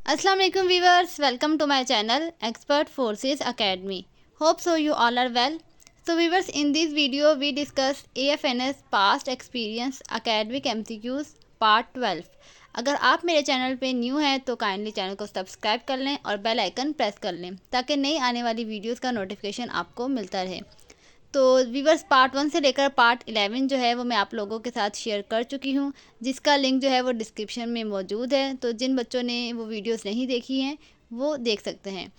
Assalamu alaikum viewers, welcome to my channel Expert Forces Academy. Hope so you all are well. So viewers, in this video we discuss AFNS past experience academic MCQs part 12. अगर आप मेरे channel पे new हैं तो kindly channel को subscribe कर लें और बेल आइकन प्रेस कर लें ताकि नई आने वाली वीडियोस का नोटिफिकेशन आपको मिलता रहे। तो वीवर्स, पार्ट 1 से लेकर पार्ट 11 जो है वो मैं आप लोगों के साथ शेयर कर चुकी हूँ, जिसका लिंक जो है वो डिस्क्रिप्शन में मौजूद है। तो जिन बच्चों ने वो वीडियोस नहीं देखी हैं वो देख सकते हैं।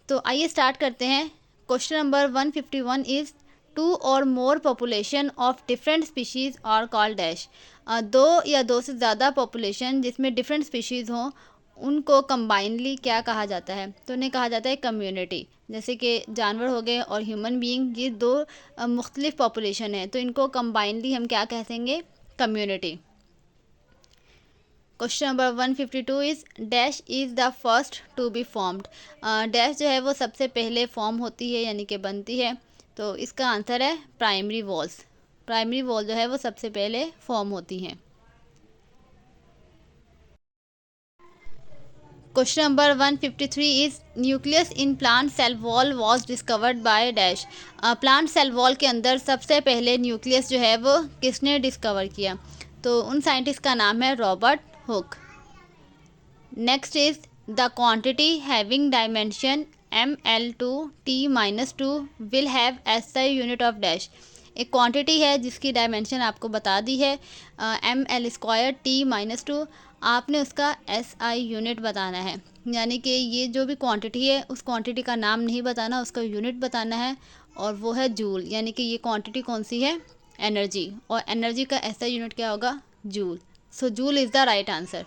तो आइए स्टार्ट करते हैं। क्वेश्चन नंबर 151 इज़ टू और more population of different species और कॉल डैश। दो या दो से ज़्यादा पॉपुलेशन जिसमें डिफरेंट स्पीशीज़ हों उनको कंबाइनली क्या कहा जाता है? तो उन्हें कहा जाता है कम्युनिटी। जैसे कि जानवर हो गए और ह्यूमन बीइंग, ये दो मुख्तलिफ पॉपुलेशन है तो इनको कंबाइनली हम क्या कहेंगे? Community. Question number 152 is dash is the first to be formed. Dash जो है वो सबसे पहले फॉर्म होती है यानी कि बनती है। तो इसका आंसर है प्राइमरी वॉल्स। प्राइमरी वॉल जो है वो सबसे पहले फॉर्म होती हैं। Question number 153 is nucleus in plant cell wall was discovered by dash. Plant cell wall के अंदर सबसे पहले न्यूक्लियस जो है वो किसने डिस्कवर किया? तो उन साइंटिस्ट का नाम है Robert Hooke. Next is the quantity having dimension ml2t-2 will have SI unit of dash. एक क्वांटिटी है जिसकी डायमेंशन आपको बता दी है ml² t-2, आपने उसका SI यूनिट बताना है। यानी कि ये जो भी क्वांटिटी है उस क्वांटिटी का नाम नहीं बताना, उसका यूनिट बताना है और वो है जूल। यानी कि ये क्वांटिटी कौन सी है? एनर्जी। और एनर्जी का SI यूनिट क्या होगा? Joule. So joule is the right answer.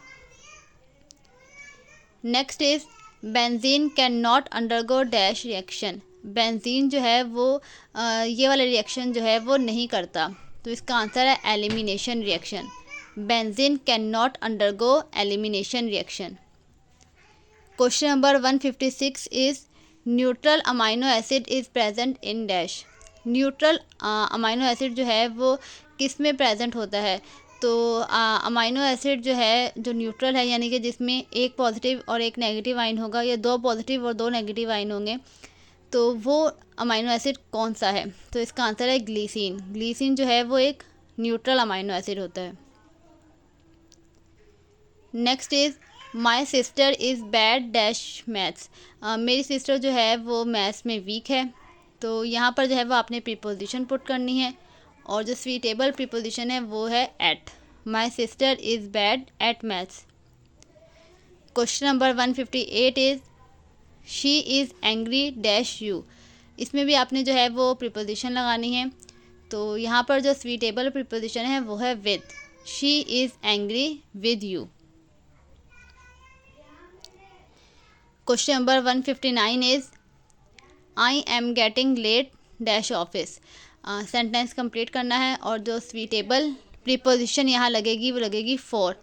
Next is benzene can not undergo dash reaction. Benzene जो है वो ये वाला रिएक्शन जो है वो नहीं करता। तो इसका आंसर है elimination reaction. Benzene can not undergo elimination reaction. Question number 156 is neutral amino acid is present in dash. Neutral amino acid जो है वो किस में प्रेजेंट होता है? तो अमाइनो एसिड जो है जो न्यूट्रल है यानी कि जिसमें एक पॉजिटिव और एक नेगेटिव आयन होगा या दो पॉजिटिव और दो नेगेटिव आयन होंगे, तो वो अमाइनो एसिड कौन सा है? तो इसका आंसर है ग्लीसिन। ग्लीसिन जो है वो एक न्यूट्रल अमाइनो एसिड होता है। Next is my sister is bad dash maths. मेरी सिस्टर जो है वो मैथ्स में वीक है। तो यहाँ पर जो है वो आपने प्रीपोजिशन पुट करनी है और जो स्वीटेबल प्रीपोजिशन है वो है at. My sister is bad at maths. Question number 158 is she is angry dash you. इसमें भी आपने जो है वो प्रीपोजिशन लगानी है। तो यहाँ पर जो स्वीटेबल प्रीपोजिशन है वो है with. She is angry with you. Question number 159 is I am getting late dash office. Sentence complete करना है और जो स्वीटेबल प्रीपोजिशन यहाँ लगेगी वो लगेगी for.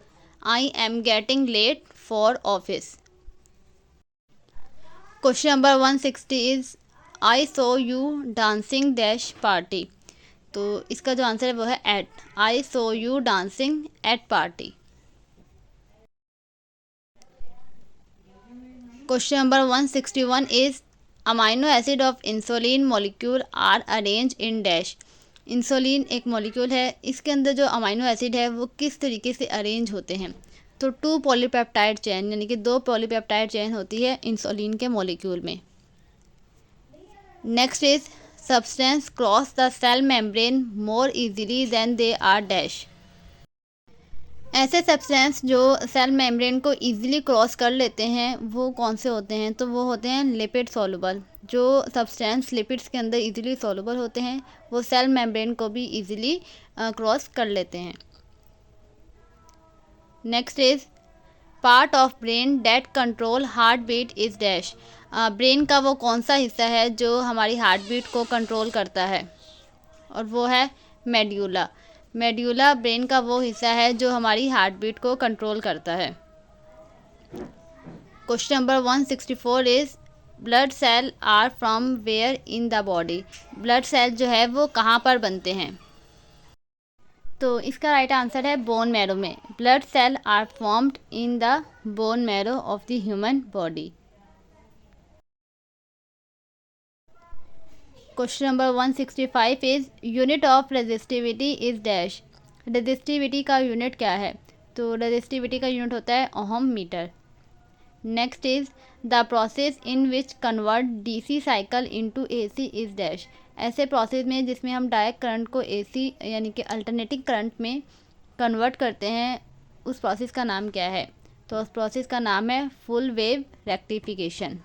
I am getting late for office. Question number 160 is I saw you dancing dash party. तो इसका जो आंसर है वो है at. I saw you dancing at party. Question number 161 is amino acid of insulin molecule are arrange in dash. Insulin एक molecule है, इसके अंदर जो अमाइनो एसिड है वो किस तरीके से अरेंज होते हैं? तो 2 पॉलीपेप्टाइड चेन यानी कि 2 पॉलीपेप्टाइड चेन होती है इंसुलिन के मॉलिक्यूल में। Next is substance cross the cell membrane more easily than they are dash. ऐसे सब्सटेंस जो सेल मेम्ब्रेन को इजीली क्रॉस कर लेते हैं वो कौन से होते हैं? तो वो होते हैं लिपिड सॉल्युबल। जो सब्सटेंस लिपिड्स के अंदर इजीली सॉल्युबल होते हैं वो सेल मेम्ब्रेन को भी इजीली क्रॉस कर लेते हैं। Next is part of brain that control heart beat is dash. Brain का वो कौन सा हिस्सा है जो हमारी हार्ट बीट को कंट्रोल करता है? और वो है मेड्यूला। मेड्यूला ब्रेन का वो हिस्सा है जो हमारी हार्ट बीट को कंट्रोल करता है। Question number 164 is blood cell are from where in the body. Blood cell जो है वो कहाँ पर बनते हैं? तो इसका राइट आंसर है बोन मैरो में। blood cells are formed in the bone marrow of the human body. Question number 165 is unit of resistivity is dash. resistivity का यूनिट क्या है? तो resistivity का यूनिट होता है ohm metre. Next is the process in which convert DC cycle into AC is dash. ऐसे process में जिसमें हम डायरेक्ट करंट को एसी यानी कि अल्टरनेटिंग करंट में कन्वर्ट करते हैं, उस प्रोसेस का नाम क्या है? तो उस प्रोसेस का नाम है full wave rectification.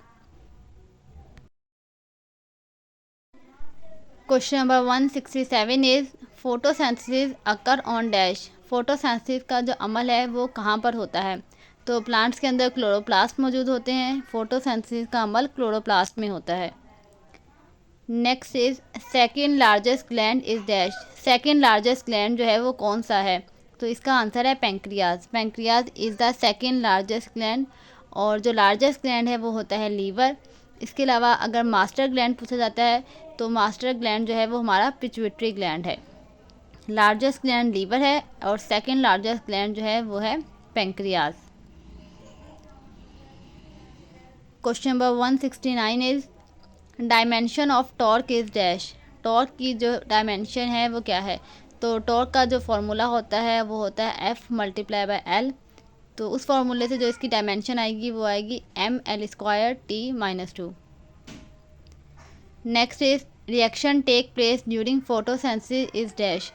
Question number 167 is photosynthesis occur on dash. Photosynthesis का जो अमल है वो कहाँ पर होता है? तो प्लांट्स के अंदर क्लोरोप्लास्ट मौजूद होते हैं. फोटोसिंथेसिस का अमल क्लोरोप्लास्ट में होता है. Next is second largest gland is dash. Second largest gland जो है वो कौन सा है? तो इसका आंसर है pancreas. Pancreas is the second largest gland. और जो लार्जेस्ट ग्लैंड है वो होता है लीवर. इसके अलावा अगर मास्टर ग्लैंड पूछा जाता है तो मास्टर ग्लैंड जो है वो हमारा पिट्यूटरी ग्लैंड है. लार्जेस्ट ग्लैंड लीवर है और सेकंड लार्जेस्ट ग्लैंड जो है वो है pancreas. Question number 169 is dimension of torque is dash. Torque की जो डायमेंशन है वो क्या है? तो टॉर्क का जो फार्मूला होता है वो होता है F मल्टीप्लाई बाय L. तो उस फार्मूले से जो इसकी डायमेंशन आएगी वो आएगी mL²T-2. Next is reaction take place during photosynthesis is dash.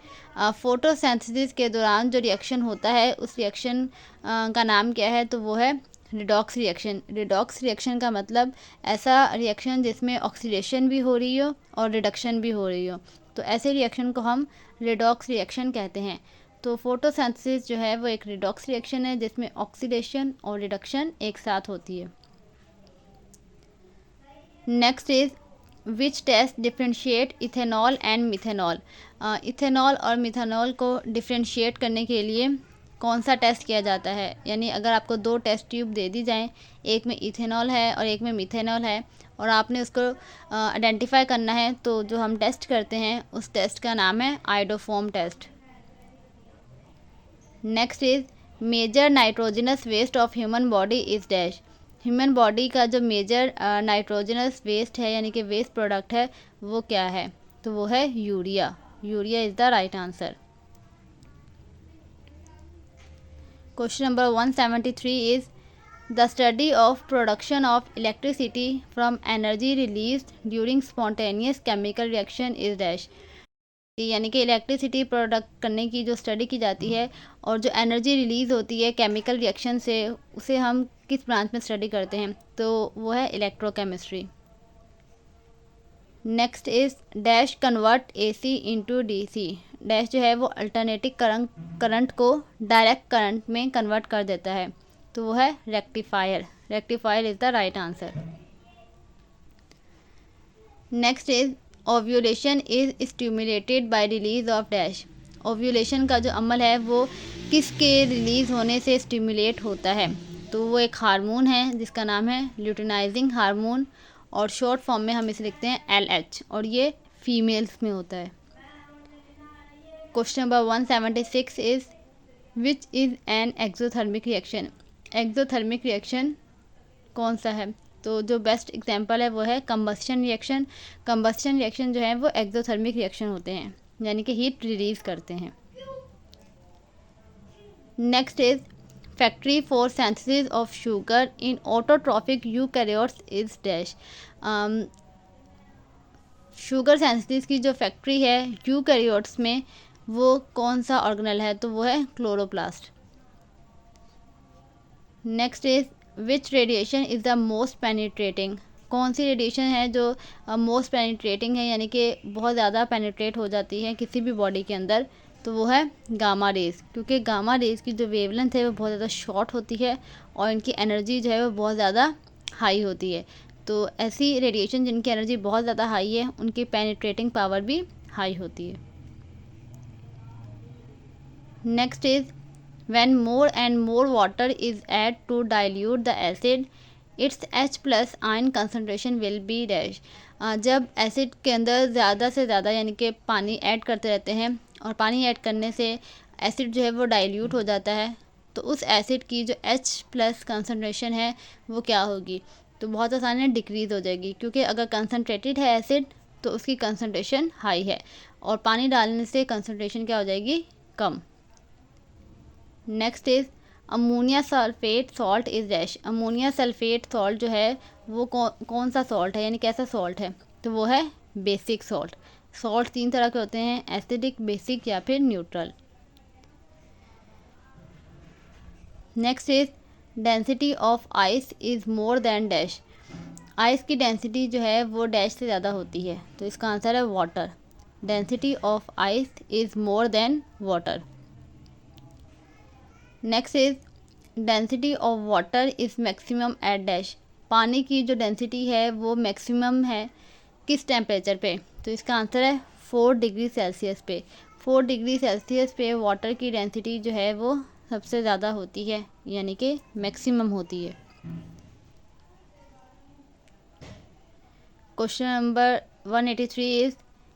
Photosynthesis के दौरान जो रिएक्शन होता है उस रिएक्शन का नाम क्या है? तो वो है रिडॉक्स रिएक्शन. रिडॉक्स रिएक्शन का मतलब ऐसा रिएक्शन जिसमें ऑक्सीडेशन भी हो रही हो और रिडक्शन भी हो रही हो. तो ऐसे रिएक्शन को हम रिडॉक्स रिएक्शन कहते हैं. तो फोटोसिंथेसिस जो है वो एक रिडॉक्स रिएक्शन है जिसमें ऑक्सीडेशन और रिडक्शन एक साथ होती है. Next is which test differentiate ethanol and methanol. Ethanol और मिथेनॉल को डिफ्रेंशिएट करने के लिए कौन सा टेस्ट किया जाता है? यानी अगर आपको दो टेस्ट ट्यूब दे दी जाएं, एक में इथेनॉल है और एक में मिथेनॉल है, और आपने उसको आइडेंटिफाई करना है, तो जो हम टेस्ट करते हैं उस टेस्ट का नाम है iodoform test. Next is major nitrogenous waste of human body is dash. Human body का जो मेजर नाइट्रोजनस वेस्ट है यानी कि वेस्ट प्रोडक्ट है वो क्या है? तो वो है urea. Urea is the right answer. Question number 173 is the study of production of electricity from energy release during spontaneous chemical reaction is dash. यानी कि इलेक्ट्रिसिटी प्रोडक्ट करने की जो स्टडी की जाती है और जो एनर्जी रिलीज़ होती है केमिकल रिएक्शन से, उसे हम किस ब्रांच में स्टडी करते हैं? तो वो है electrochemistry. Next is dash convert AC into DC. Dash जो है वो अल्टरनेटिंग करंट को डायरेक्ट करंट में कन्वर्ट कर देता है. तो वो है rectifier. Rectifier is the right answer. Next is ovulation is stimulated by release of dash. Ovulation का जो अमल है वो किसके रिलीज़ होने से स्टिमुलेट होता है? तो वो एक हार्मोन है जिसका नाम है ल्यूटिनाइजिंग हार्मोन, और शॉर्ट फॉर्म में हम इसे लिखते हैं LH, और ये फीमेल्स में होता है. Question number 176 is which is an exothermic reaction. Exothermic reaction कौन सा है? तो जो बेस्ट एग्जांपल है वो है कंबस्शन रिएक्शन. कंबस्शन रिएक्शन जो है वो एक्सोथर्मिक रिएक्शन होते हैं यानी कि हीट रिलीज़ करते हैं. Next is factory for synthesis of sugar in autotrophic eukaryotes is dash. Sugar synthesis की जो फैक्ट्री है यूकैरियोट्स में, वो कौन सा ऑर्गेनेल है? तो वो है chloroplast. Next is which radiation is the most penetrating. कौन सी रेडिएशन है जो मोस्ट पेनिट्रेटिंग है यानी कि बहुत ज़्यादा पेनिट्रेट हो जाती है किसी भी बॉडी के अंदर? तो वो है गामा रेज, क्योंकि गामा रेज की जो वेवलेंथ है वो बहुत ज़्यादा शॉर्ट होती है और इनकी एनर्जी जो है वो बहुत ज़्यादा हाई होती है. तो ऐसी रेडिएशन जिनकी एनर्जी बहुत ज़्यादा हाई है उनकी पेनिट्रेटिंग पावर भी हाई होती है. Next is when more and more water is added to dilute the acid, its H plus ion concentration will be dash. जब एसिड के अंदर ज़्यादा से ज़्यादा यानी कि पानी ऐड करते रहते हैं और पानी ऐड करने से एसिड जो है वो डाइल्यूट हो जाता है, तो उस एसिड की जो H+ कंसनट्रेशन है वो क्या होगी, तो बहुत आसानी है डिक्रीज़ हो जाएगी, क्योंकि अगर कंसनट्रेटेड है एसिड तो उसकी कंसनट्रेशन हाई है और पानी डालने से कंसनट्रेशन क्या हो जाएगी, कम। Next is ammonia sulphate salt is dash. Ammonia sulphate salt जो है वो कौन सा सॉल्ट है, यानी कैसा सॉल्ट है, तो वो है बेसिक सॉल्ट। सॉल्ट 3 तरह के होते हैं, एसिडिक, बेसिक या फिर neutral. Next is density of ice is more then dash. Ice की डेंसिटी जो है वो डैश से ज़्यादा होती है, तो इसका आंसर है water. Density of ice is more than water. Next is density of water is maximum at dash. पानी की जो डेंसिटी है वो मैक्सिमम है किस टेम्परेचर पे, तो इसका आंसर है 4 डिग्री सेल्सियस पे। 4 डिग्री सेल्सियस पे वाटर की डेंसिटी जो है वो सबसे ज़्यादा होती है, यानी कि मैक्सिमम होती है। Question number 183 is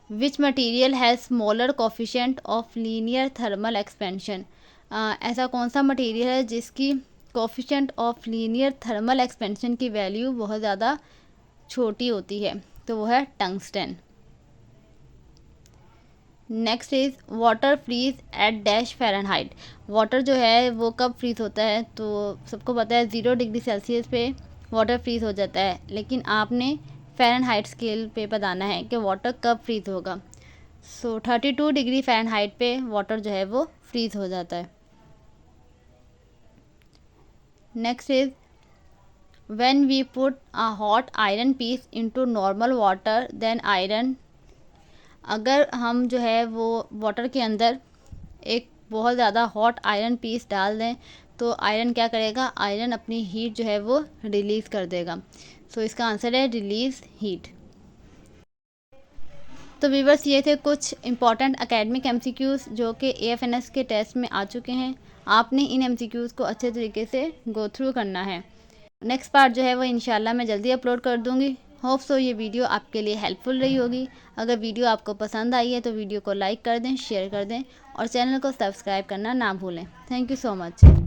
which material has smaller coefficient of linear thermal expansion. ऐसा कौन सा मटीरियल है जिसकी coefficient of linear thermal expansion की वैल्यू बहुत ज़्यादा छोटी होती है, तो वो है tungsten. Next is water freeze at dash fahrenheit. Water जो है वो कब फ्रीज़ होता है, तो सबको पता है 0 डिग्री सेल्सियस पे वाटर फ्रीज़ हो जाता है, लेकिन आपने फ़ारेनहाइट स्केल पे बताना है कि वाटर कब फ्रीज़ होगा। सो 32 डिग्री फ़ारेनहाइट पे वाटर जो है वो फ्रीज़ हो जाता है। Next is when we put a hot iron piece into normal water then iron. अगर हम जो है वो वाटर के अंदर एक बहुत ज़्यादा हॉट आयरन पीस डाल दें तो आयरन क्या करेगा, आयरन अपनी हीट जो है वो रिलीज़ कर देगा। सो इसका आंसर है रिलीज़ हीट। तो व्यूअर्स ये थे कुछ इंपॉर्टेंट एकेडमिक एमसीक्यूज़ जो कि AFNS के टेस्ट में आ चुके हैं। आपने इन एमसीक्यूज़ को अच्छे तरीके से गो थ्रू करना है। नेक्स्ट पार्ट जो है वो इंशाल्लाह मैं जल्दी अपलोड कर दूँगी। होप सो ये वीडियो आपके लिए हेल्पफुल रही होगी। अगर वीडियो आपको पसंद आई है तो वीडियो को लाइक कर दें, शेयर कर दें और चैनल को सब्सक्राइब करना ना भूलें। Thank you so much.